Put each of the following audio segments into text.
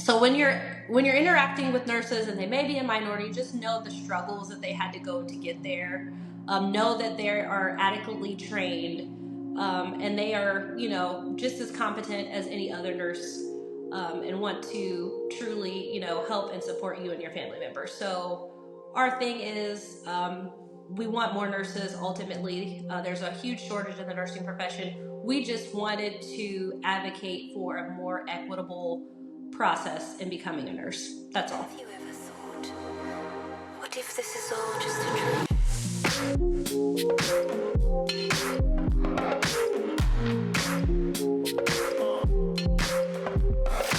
So when you're interacting with nurses and they may be a minority, just know the struggles that they had to go to get there. Know that they are adequately trained, and they are, just as competent as any other nurse, and want to truly, help and support you and your family members. So our thing is, we want more nurses. Ultimately, there's a huge shortage in the nursing profession. We just wanted to advocate for a more equitable process in becoming a nurse. That's all. Have you ever thought, what if this is all just a dream?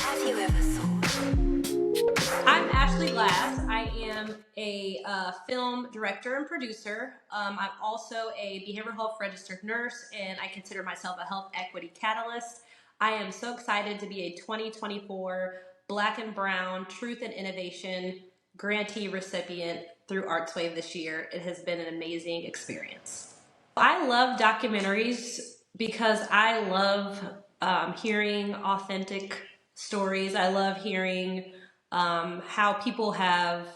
Have you ever thought? I'm Ashely Glass. I am a film director and producer. I'm also a behavioral health registered nurse, and I consider myself a health equity catalyst. I am so excited to be a 2024 Black and Brown Truth and Innovation grantee recipient through ArtsWave this year. It has been an amazing experience. I love documentaries because I love hearing authentic stories. I love hearing how people have,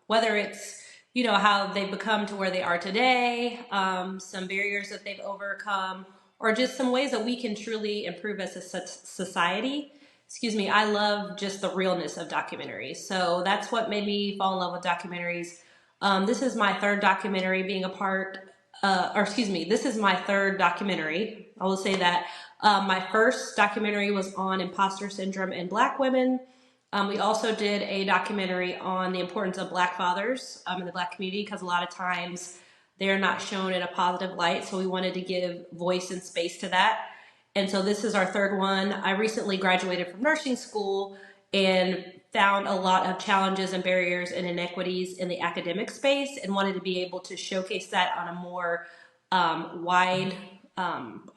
whether it's, how they've become to where they are today, some barriers that they've overcome, or just some ways that we can truly improve as a society. Excuse me, I love just the realness of documentaries. So that's what made me fall in love with documentaries. This is my third documentary being a part, this is my third documentary. I will say that. My first documentary was on imposter syndrome in Black women. We also did a documentary on the importance of Black fathers in the Black community, because a lot of times they're not shown in a positive light. So we wanted to give voice and space to that. And so this is our third one. I recently graduated from nursing school and found a lot of challenges and barriers and inequities in the academic space, and wanted to be able to showcase that on a more wide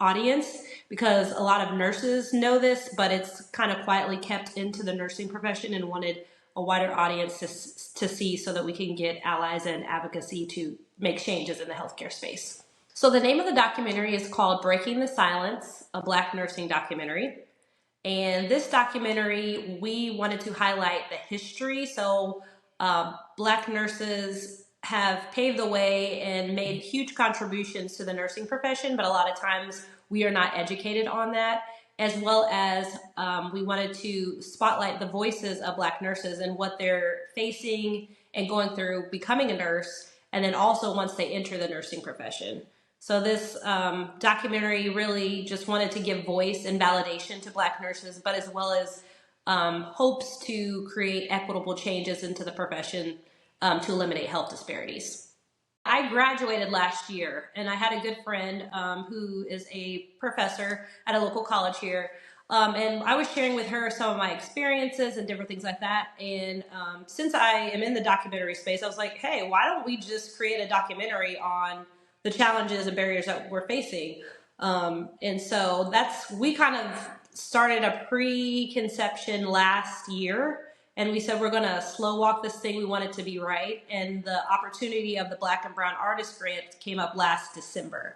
audience, because a lot of nurses know this, but it's kind of quietly kept into the nursing profession, and wanted a wider audience to see, so that we can get allies and advocacy to make changes in the healthcare space. So the name of the documentary is called Breaking the Silence, a Black nursing documentary. And this documentary, we wanted to highlight the history. So Black nurses have paved the way and made huge contributions to the nursing profession, but a lot of times we are not educated on that, as well as we wanted to spotlight the voices of Black nurses and what they're facing and going through becoming a nurse, and then also once they enter the nursing profession. So this documentary really just wanted to give voice and validation to Black nurses, but as well as hopes to create equitable changes into the profession to eliminate health disparities. I graduated last year, and I had a good friend who is a professor at a local college here. And I was sharing with her some of my experiences and different things like that. And since I am in the documentary space, I was like, hey, why don't we just create a documentary on the challenges and barriers that we're facing? And so we kind of started a preconception last year, and we said we're going to slow walk this thing. We want it to be right. And the opportunity of the Black and Brown Artist Grant came up last December.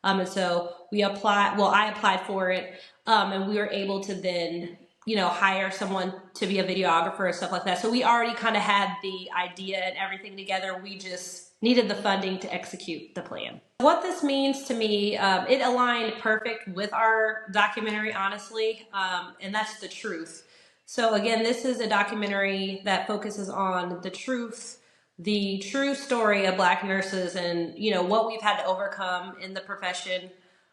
And so I applied for it, and we were able to then, hire someone to be a videographer and stuff like that. So we already kind of had the idea and everything together. We just needed the funding to execute the plan. What this means to me, it aligned perfect with our documentary, honestly, and that's the truth. So again, this is a documentary that focuses on the truth, the true story of Black nurses, and what we've had to overcome in the profession,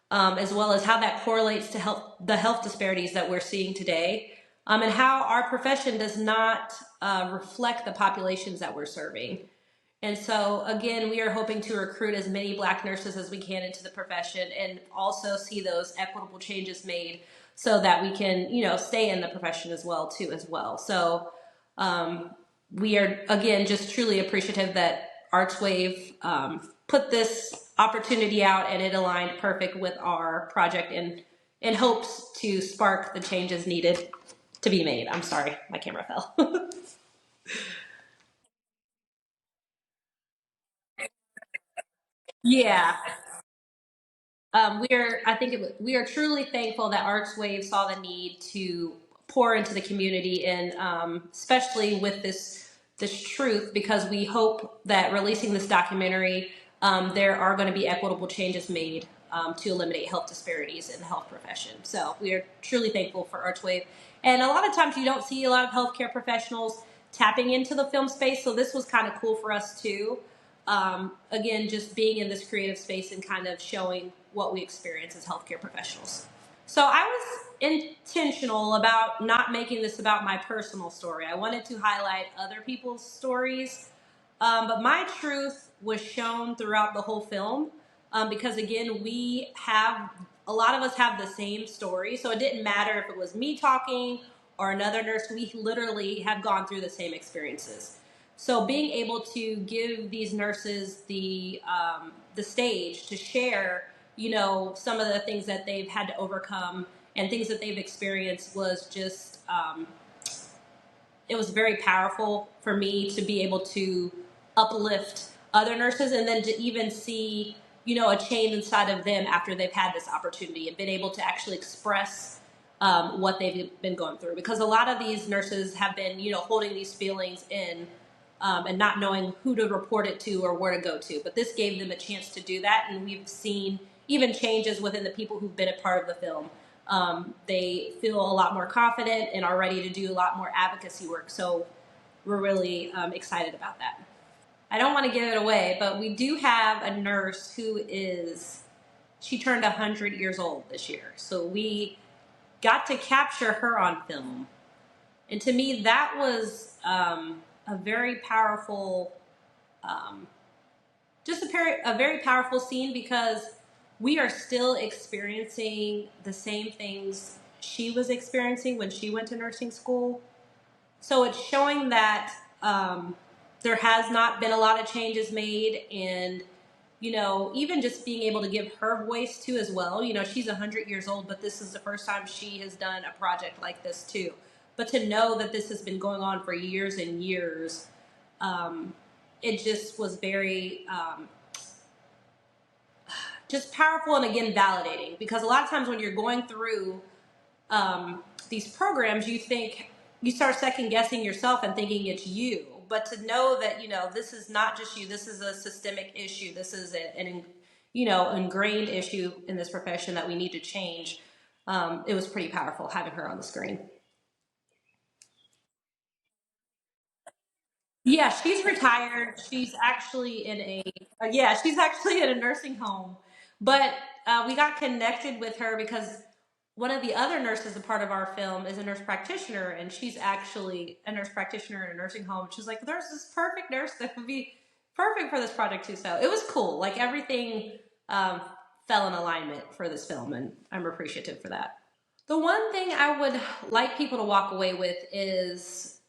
as well as how that correlates to the health disparities that we're seeing today, and how our profession does not reflect the populations that we're serving. And so again, we are hoping to recruit as many Black nurses as we can into the profession, and also see those equitable changes made so that we can, stay in the profession as well. So we are, again, just truly appreciative that ArtsWave put this opportunity out, and it aligned perfect with our project in hopes to spark the changes needed to be made. I'm sorry, my camera fell. Yeah. We are truly thankful that ArtsWave saw the need to pour into the community, and especially with this truth, because we hope that releasing this documentary, there are going to be equitable changes made to eliminate health disparities in the health profession. So we are truly thankful for ArtsWave. And a lot of times you don't see a lot of healthcare professionals tapping into the film space, so this was kind of cool for us too. Again, just being in this creative space and kind of showing what we experience as healthcare professionals. So I was intentional about not making this about my personal story. I wanted to highlight other people's stories, but my truth was shown throughout the whole film, because again, a lot of us have the same story. So it didn't matter if it was me talking or another nurse. We literally have gone through the same experiences. So being able to give these nurses the stage to share, some of the things that they've had to overcome and things that they've experienced was just, it was very powerful for me to be able to uplift other nurses, and then to even see, a change inside of them after they've had this opportunity and been able to actually express what they've been going through. Because a lot of these nurses have been, holding these feelings in, and not knowing who to report it to or where to go to. But this gave them a chance to do that, and we've seen even changes within the people who've been a part of the film. They feel a lot more confident and are ready to do a lot more advocacy work. So we're really excited about that. I don't want to give it away, but we do have a nurse she turned 100 years old this year. So we got to capture her on film. And to me, that was a very powerful, a very powerful scene, because we are still experiencing the same things she was experiencing when she went to nursing school. So it's showing that there has not been a lot of changes made, and even just being able to give her voice too as well. She's 100 years old, but this is the first time she has done a project like this too. But to know that this has been going on for years and years, it just was very just powerful, and again, validating. Because a lot of times when you're going through these programs, you start second guessing yourself and thinking it's you. But to know that, this is not just you, this is a systemic issue, this is an ingrained issue in this profession that we need to change. It was pretty powerful having her on the screen. Yeah, she's retired. She's actually in a nursing home. But we got connected with her because one of the other nurses, a part of our film, is a nurse practitioner, and she's actually a nurse practitioner in a nursing home. She's like, there's this perfect nurse that would be perfect for this project too. So it was cool. Like, everything fell in alignment for this film, and I'm appreciative for that. The one thing I would like people to walk away with is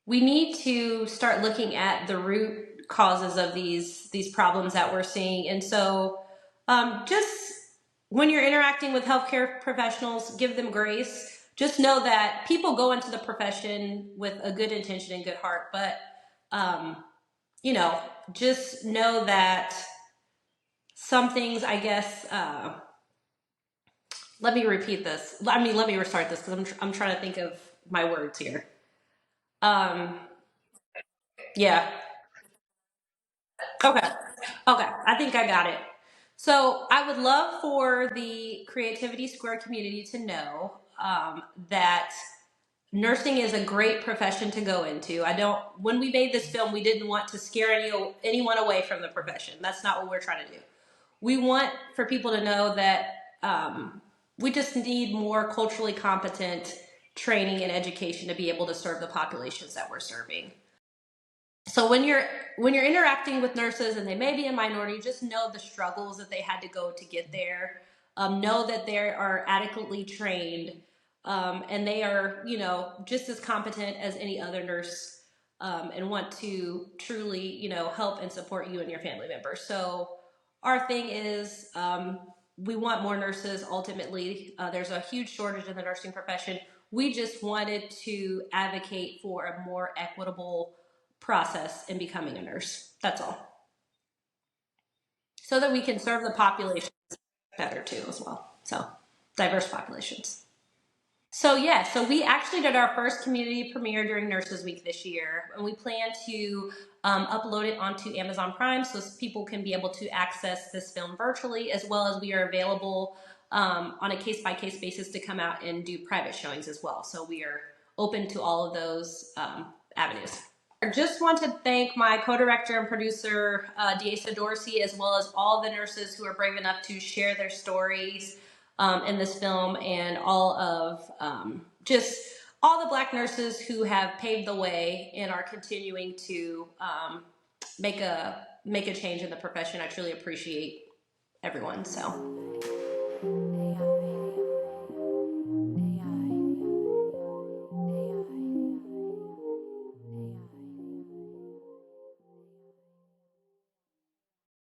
we need to start looking at the root causes of these problems that we're seeing. And so just when you're interacting with healthcare professionals, give them grace. Just know that people go into the profession with a good intention and good heart, but just know that some things, I guess, let me repeat this. Let me restart this, because I'm trying to think of my words here. Yeah. Okay. Okay. I think I got it. So I would love for the Creativity Square community to know that nursing is a great profession to go into. When we made this film, we didn't want to scare anyone away from the profession. That's not what we're trying to do. We want for people to know that we just need more culturally competent training and education to be able to serve the populations that we're serving. So when you're interacting with nurses, and they may be a minority, just know the struggles that they had to go to get there. Know that they are adequately trained, and they are, just as competent as any other nurse, and want to truly, help and support you and your family members. So our thing is, we want more nurses. Ultimately, there's a huge shortage in the nursing profession. We just wanted to advocate for a more equitable process in becoming a nurse. That's all. So that we can serve the population better too as well. So diverse populations. So yeah, so we actually did our first community premiere during Nurses Week this year, and we plan to upload it onto Amazon Prime so people can be able to access this film virtually, as well as we are available on a case-by-case basis to come out and do private showings as well. So we are open to all of those avenues. I just want to thank my co-director and producer, Deasa Dorsey, as well as all the nurses who are brave enough to share their stories in this film, and all of just all the Black nurses who have paved the way and are continuing to make a change in the profession. I truly appreciate everyone. So.